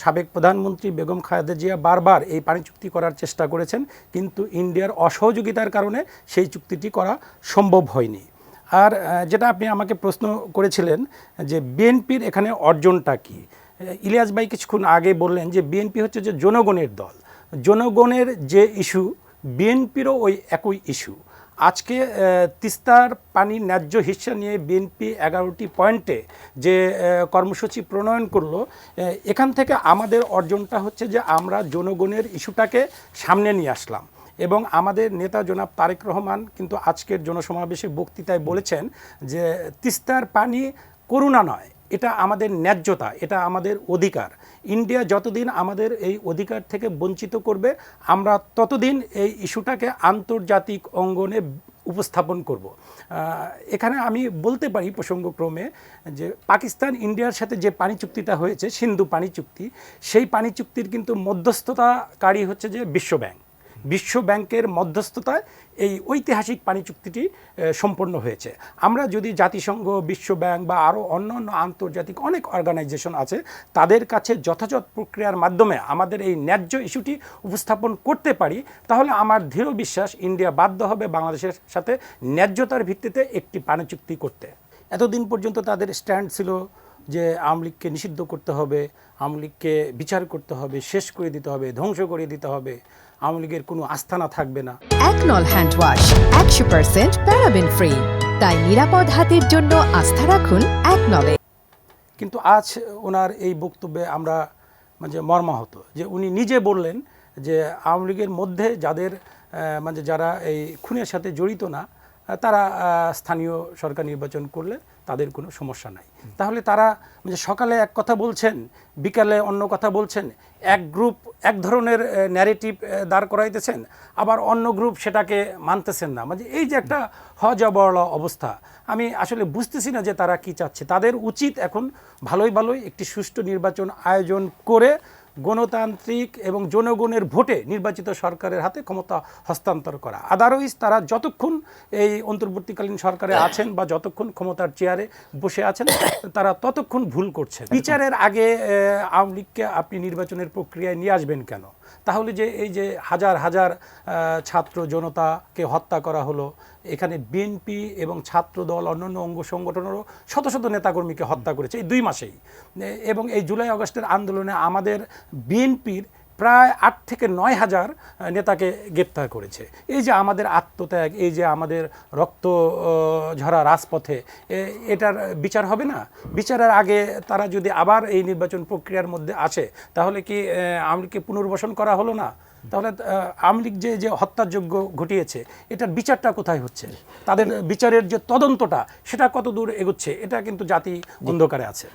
সাবেক প্রধানমন্ত্রী বেগম খালেদা জিয়া বারবার এই পানি চুক্তি করার চেষ্টা করেছেন, কিন্তু ইন্ডিয়ার অসহযোগিতার কারণে সেই চুক্তিটি করা সম্ভব হয়নি। আর যেটা আপনি আমাকে প্রশ্ন করেছিলেন যে বিএনপির এখানে অর্জনটা কী, ইলিয়াস ভাই কিছুক্ষণ আগে বললেন যে বিএনপি হচ্ছে যে জনগণের দল, জনগণের যে ইস্যু বিএনপিরও ওই একই ইস্যু। আজকে তিস্তার পানির ন্যায্য হিস্সা নিয়ে বিএনপি 11টি পয়েন্টে যে কর্মসূচি প্রণয়ন করলো, এখান থেকে আমাদের অর্জনটা হচ্ছে যে আমরা জনগণের ইস্যুটাকে সামনে নিয়ে আসলাম। এবং আমাদের নেতা জনাব তারেক রহমান কিন্তু আজকের জনসমাবেশে বক্তৃতায় বলেছেন যে তিস্তার পানি করুণা নয়, এটা আমাদের ন্যায্যতা, এটা আমাদের অধিকার। ইন্ডিয়া যতদিন আমাদের এই অধিকার থেকে বঞ্চিত করবে, আমরা ততদিন এই ইস্যুটাকে আন্তর্জাতিক অঙ্গনে উপস্থাপন করব। এখানে আমি বলতে পারি প্রসঙ্গক্রমে যে পাকিস্তান ইন্ডিয়ার সাথে যে পানি চুক্তিটা হয়েছে, সিন্ধু পানি চুক্তি, সেই পানি চুক্তির কিন্তু মধ্যস্থতাকারী হচ্ছে যে বিশ্বব্যাংক। বিশ্ব ব্যাংকের মধ্যস্থতায় এই ঐতিহাসিক পানি চুক্তিটি সম্পন্ন হয়েছে। আমরা যদি জাতিসংঘ, বিশ্ব ব্যাংক বা আরও অন্য অন্য আন্তর্জাতিক অনেক অর্গানাইজেশন আছে, তাদের কাছে যথাযথ প্রক্রিয়ার মাধ্যমে আমাদের এই ন্যায্য ইস্যুটি উপস্থাপন করতে পারি, তাহলে আমার দৃঢ় বিশ্বাস ইন্ডিয়া বাধ্য হবে বাংলাদেশের সাথে ন্যায্যতার ভিত্তিতে একটি পানি চুক্তি করতে। এতদিন পর্যন্ত তাদের স্ট্যান্ড ছিল যে আওয়ামী লীগকে নিষিদ্ধ করতে হবে, আওয়ামী লীগকে বিচার করতে হবে, শেষ করে দিতে হবে, ধ্বংস করে দিতে হবে, আওয়ামী লীগের কোনো আস্থানা থাকবে না। একনল হ্যান্ড ওয়াশ 100% প্যারাবেন ফ্রি, তাই নিরাপদ হাতের জন্য আস্থা রাখুন একনলে। কিন্তু আজ ওনার এই বক্তব্যে আমরা মানে মর্মাহত যে উনি নিজে বললেন যে আওয়ামী লীগের মধ্যে যাদের মানে যারা এই খুনের সাথে জড়িত না, তারা স্থানীয় সরকার নির্বাচন করলে তাদের কোনো সমস্যা নাই। তাহলে তারা মানে সকালে এক কথা বলছেন, বিকালে অন্য কথা বলছেন, এক গ্রুপ এক ধরনের ন্যারেটিভ দাঁড় করাইতেছেন, আবার অন্য গ্রুপ সেটাকে মানতেছেন না। মানে এই যে একটা হজবরল অবস্থা, আমি আসলে বুঝতেছি না যে তারা কি চাচ্ছে। তাদের উচিত এখন ভালোই একটি সুষ্ঠু নির্বাচন আয়োজন করে গণতান্ত্রিক এবং জনগণের ভোটে নির্বাচিত সরকারের হাতে ক্ষমতা হস্তান্তর করা। আদারওয়াইজ তারা যতক্ষণ এই অন্তর্বর্তীকালীন সরকারে আছেন বা যতক্ষণ ক্ষমতার চেয়ারে বসে আছেন, তারা ততক্ষণ ভুল করছেন। বিচারের আগে আওয়ামী লীগকে আপনি নির্বাচনের প্রক্রিয়ায় নিয়ে আসবেন কেন? তাহলে যে এই যে হাজার হাজার ছাত্র জনতাকে হত্যা করা হলো, এখানে বিএনপি এবং ছাত্রদল অন্যান্য অঙ্গ সংগঠনেরও শত শত নেতাকর্মীকে হত্যা করেছে এই 2 মাসেই। এবং এই জুলাই আগস্টের আন্দোলনে আমাদের বিএনপির প্রায় 8 থেকে 9 হাজার নেতাকে গ্রেপ্তার করেছে। এই যে আমাদের আত্মত্যাগ, এই যে আমাদের রক্ত ঝরা রাজপথে, এটার বিচার হবে না? বিচারের আগে তারা যদি আবার এই নির্বাচন প্রক্রিয়ার মধ্যে আসে, তাহলে কি আওয়ামী লীগকে পুনর্বাসন করা হলো না? তাহলে আওয়ামী লীগ যে হত্যাযজ্ঞ ঘটিয়েছে, এটার বিচারটা কোথায় হচ্ছে? তাদের বিচারের যে তদন্তটা, সেটা কত দূর এগোচ্ছে? এটা কিন্তু জাতি অন্ধকারে আছে।